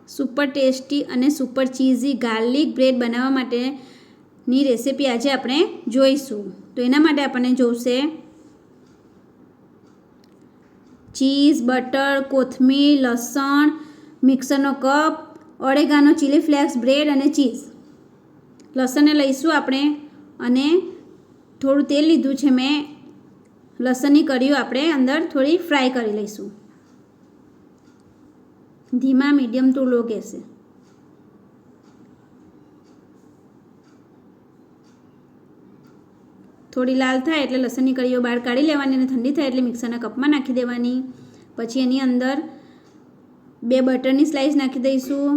Super tasty અને super cheesy garlic bread બનાવવા માટેની રેસીપી આજે આપણે જોઈશું. તો એના માટે આપણને જોઈશે ચીઝ, બટર, કોથમીર, લસણ, મિક્સરનો cup, oregano, chilli flakes, bread અને ચીઝ. લસણને લઈશું આપણે અને થોડું તેલ લીધું છે મેં. લસણની કળીઓ આપણે અંદર થોડી ફ્રાય કરી લઈશું ધીમા મીડિયમ ટુ લો ગેસે. થોડી લાલ થાય એટલે લસણની કળીઓ બહાર કાઢી લેવાની અને ઠંડી થાય એટલે મિક્સરના કપમાં નાખી દેવાની. પછી એની અંદર 2 બટરની સ્લાઈસ નાખી દઈશું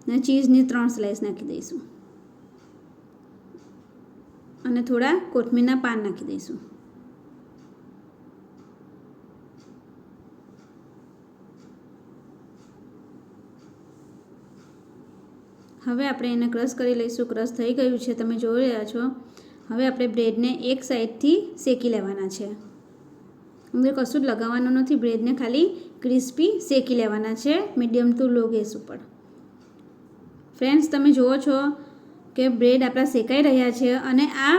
અને ચીઝની 3 સ્લાઈસ નાખી દઈશું અને થોડા કોથમીરના પાન નાખી દઈશું. હવે આપણે એને ક્રશ કરી લઈશું. ક્રશ થઈ ગયું છે, તમે જોઈ રહ્યા છો. હવે આપણે બ્રેડને એક સાઈડથી શેકી લેવાના છે. અંદર કશું જ લગાવવાનું નથી. બ્રેડને ખાલી ક્રિસ્પી શેકી લેવાના છે મીડિયમ ટુ લો ગેસ ઉપર. ફ્રેન્ડ્સ, તમે જુઓ છો કે બ્રેડ આપણા શેકાઈ રહ્યા છે અને આ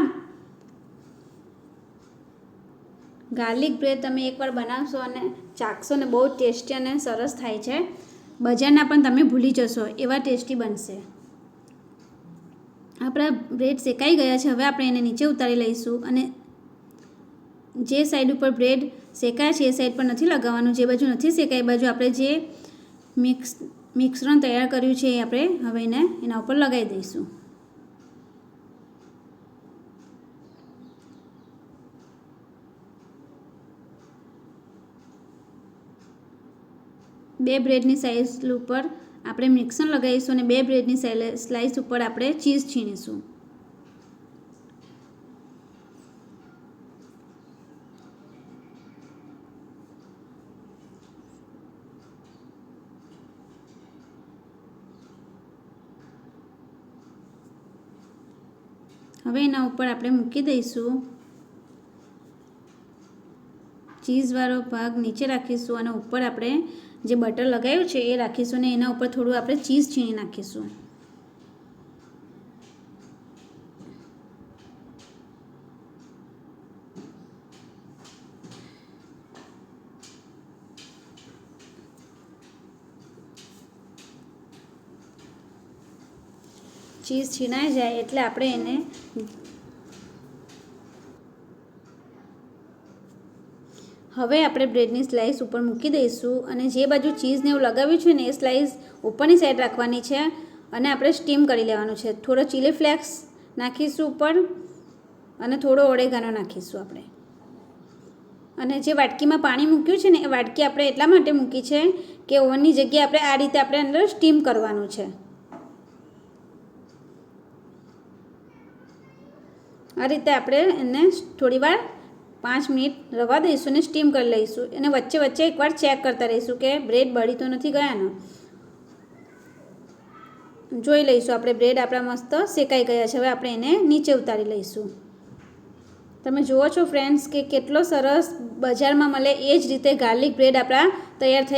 ગાર્લિક બ્રેડ તમે એકવાર બનાવશો અને ચાખશો ને બહુ ટેસ્ટી અને સરસ થાય છે. બજારના પણ તમે ભૂલી જશો એવા ટેસ્ટી બનશે. આપણા બ્રેડ શેકાઈ ગયા છે. હવે આપણે એને નીચે ઉતારી લઈશું અને જે સાઈડ ઉપર બ્રેડ શેકાય છે એ સાઈડ પર નથી લગાવવાનું. જે બાજુ નથી શેકાય એ બાજુ આપણે જે મિશ્રણ તૈયાર કર્યું છે એ આપણે હવે એના ઉપર લગાવી દઈશું. બે બ્રેડની સાઈઝ ઉપર આપણે મિક્સર લગાવીશું અને 2 બ્રેડની સ્લાઈસ ઉપર આપણે ચીઝ છીણીશું. હવે એના ઉપર આપણે મૂકી દઈશું. ચીઝવાળો ભાગ નીચે રાખીશું અને ઉપર આપણે જે બટર લગાવ્યું છે એ રાખીશું અને એના ઉપર થોડું આપણે ચીઝ છીણી નાખીશું. ચીઝ છીણાઈ જાય એટલે આપણે એને હવે આપણે બ્રેડની સ્લાઈસ ઉપર મૂકી દઈશું અને જે બાજુ ચીઝને એવું લગાવ્યું છે ને એ સ્લાઈસ ઉપરની સાઈડ રાખવાની છે અને આપણે સ્ટીમ કરી લેવાનું છે. થોડો ચીલી ફ્લેક્સ નાખીશું ઉપર અને થોડો ઓરેગાનો નાખીશું આપણે. અને જે વાટકીમાં પાણી મૂક્યું છે ને એ વાટકી આપણે એટલા માટે મૂકી છે કે ઓવનની જગ્યાએ આપણે આ રીતે આપણે અંદર સ્ટીમ કરવાનું છે. આ રીતે આપણે એને થોડીવાર 5 મિનિટ રવા દઈશું અને સ્ટીમ કરી લઈશું. અને વચ્ચે વચ્ચે એકવાર ચેક કરતા રહીશું કે બ્રેડ બળી તો નથી ગયા ને. જોઈ લઈશું આપણે બ્રેડ આપણા મસ્ત શેકાઈ ગયા છે. હવે આપણે એને નીચે ઉતારી લઈશું. તમે જુઓ છો ફ્રેન્ડ્સ કે કેટલો સરસ બજારમાં મળે એ જ રીતે ગાર્લિક બ્રેડ આપણા તૈયાર થઈ